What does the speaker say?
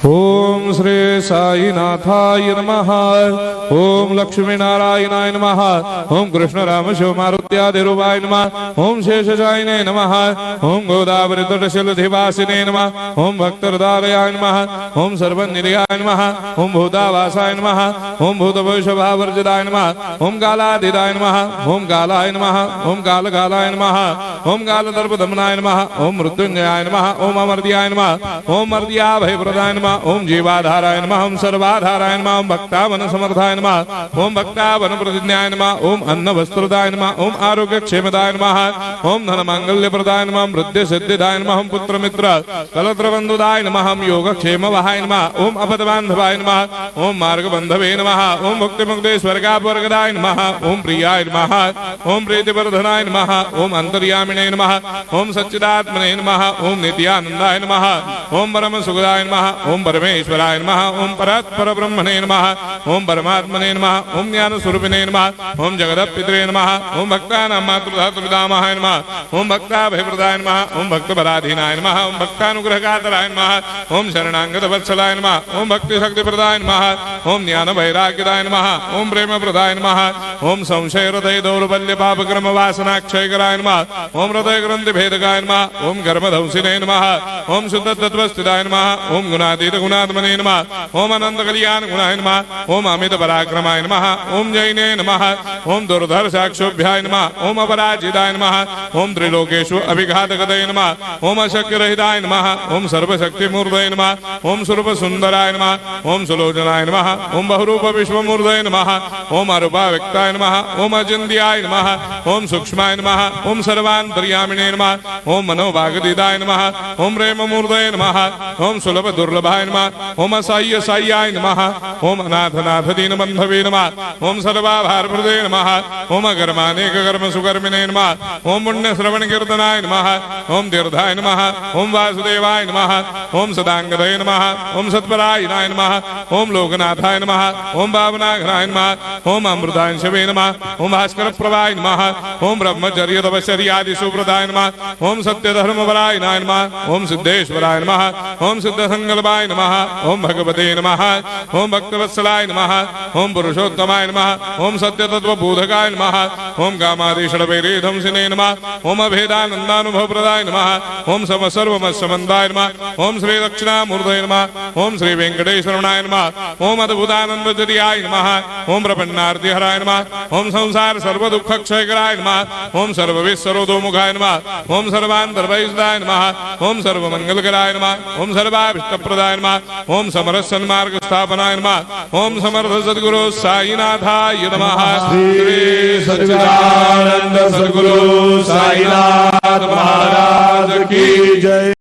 ओम श्री साईनाथाय नमः। ओम लक्ष्मी नारायणाय नमः। ओम कृष्ण राम शिव मारुत्यादिरूपाय नमः। ओम शेषशायिने नमः। ओम गोदावरी तटशिलधिवासिने नमः। ओम भक्तहृदयाय नमः। ओम सर्वनिलयाय नमः। ओम भूतावासाय नमः। ओम भूतभविष्यभावर्जिताय नमः। ओम कालाधीराय नमः। ओम कालाय नमः। ओम कालकालाय नमः। ओम कालदर्पदमनाय नमः। ओम मृत्युंजयाय नमः। ओम अमर्त्याय नमः। ओम मर्त्याभयप्रदाय नमः। ओम जीवाधाराय नमः। ओम सर्वाधाराय नमः। ओम भक्तावन समर्थाय नमः। ओम भक्तावन प्रतिज्ञाय नमः। ओम अन्न वस्त्रदाय नमः। ओम आरोग्य क्षेमदाय नमः। ओम धन मांगल्य प्रदाय नमः। ओम वृद्धि सिद्धिदाय नमः। ओम पुत्र मित्र कलत्र बंधुदाय नमः। ओम योग क्षेम वहाय नमः। ओम अपद बांधवाय नमः। ओम मार्ग बंधवे नमः। ओम मुक्ति मुक्ति स्वर्गापवर्गदाय नमः। ओम प्रियाय नमः। ओम प्रीतिवर्धनाय नमः। ओम अंतर्यामिने नमः। ओम सच्चिदात्मने नमः। ओम नित्यानंदाय नमः। ओम परम सुखदाय नमः। ओम परमेश्वराय नमः। ओम परात्पर ब्रह्मणे नमः। ओम परमात्मने नमः। ओम ज्ञान स्वरूपिणे नमः। ओम जगदपितरे नमः। ओम भक्तानां मातृधातुर्पितामहाय नमः। ओम भक्ताभयप्रदाय नमः। ओम भक्तपराधीनाय नमः। ओम भक्तानुग्रहकातराय नमः। ओम शरणागत वत्सलाय नमः। ओम भक्ति शक्ति प्रदाय नमः। ओम ज्ञान वैराग्यदाय नमः। ओम प्रेम प्रदाय नमः। ओम संशय हृदय दौर्बल्य पापक्रम वासना क्षयकराय नमः। ओम हृदय ग्रंथि भेदकाय नमः। ओम कर्मधंसिने नमः। ओम शुद्ध तत्वस्थिताय नमः। ओम गुणातीत गुणात्मने नमः। ओम अनंत कल्याण गुणाय नमः। ओम अमित पराक्रमाय नमः। ओम जैने नमः। ओम दुर्धर्षाक्षोभ्याय नमः। ओम अपराजिताय नमः। ओम त्रिलोकेषु अभिघातगतये नमः। ओम अशक्यरहिताय नमः। ओम सर्वशक्तिमूर्तये नमः। ओम स्वरूप सुंदराय नमः। ओम सुलोचनाय नमः। ओम बहुरूप विश्वमूर्तये नमः। ओम अरूपाव्यक्ताय नमः। ओम अचिन्त्याय नमः। ओम सूक्ष्माय नमः। ओम सर्वान्तर्यामिने नमः। ओम मनोभागदिदाय नमः। ओम प्रेममूर्तये नमः। ओम सुलभ दुर्लभाय नमः। ओम असाह्य साह्याय नमः। ओम अनाथनाथ दीनबन्धवे नमः। ओम सर्वाभारप्रदे नमः। ओम अकर्मानेक कर्म सुकर्मिणे नमः। ओम पुण्य श्रवण कीर्तनाय नमः। ओम तीर्थाय नमः। ओम वासुदेवाय नमः। ओम सदांगदये नमः। ओम सत्परायणाय नमः। ओम लोकनाथाय नमः। ओम पावनाघनाय नमः। ओम अमृतांशवे नमः। ओम भास्कर प्रभाय नमः। ओम ब्रह्मचर्य तपश्चर्यादि सुप्रदाय नमः। ओम सत्यधर्मपरायणाय नमः। ओम सिद्धेश्वराय नमः। ओम सिद्ध संकल्पाय नमः। ओम भगवते नमः। ओम भक्तवत्सलाय नमः। ओम पुरुषोत्तमाय नमः। ओम सत्यतत्वबोधकाय नमः। ओम कामादिषडवैरेधंसिने नमः। ओम अभेदानन्दानुभवप्रदाय नमः। ओम सर्वमस्समन्दाय नमः। ओम श्री दक्षिणामूर्तये नमः। ओम श्री वेंकटेश्वरनाय नमः। ओम अद्भुतानन्दजर्याय नमः। ओम प्रपन्नार्तिहराय नमः। ओम संसार सर्वदुःखक्षयकराय नमः। ओम सर्वविश्वरोधोमुखाय नमः। ओम सर्वान्तर्वैसदाय नमः। ओम सर्वमंगलकराय नमः। ओम सर्वाभीष्टप्रदाय नमः। ओम समरस सन्मार्ग स्थापनाय नमः। ओम समर्थ सद्गुरु साईनाथाय नमः। श्री सच्चिदानंद सद्गुरु साईनाथ महाराज की जय।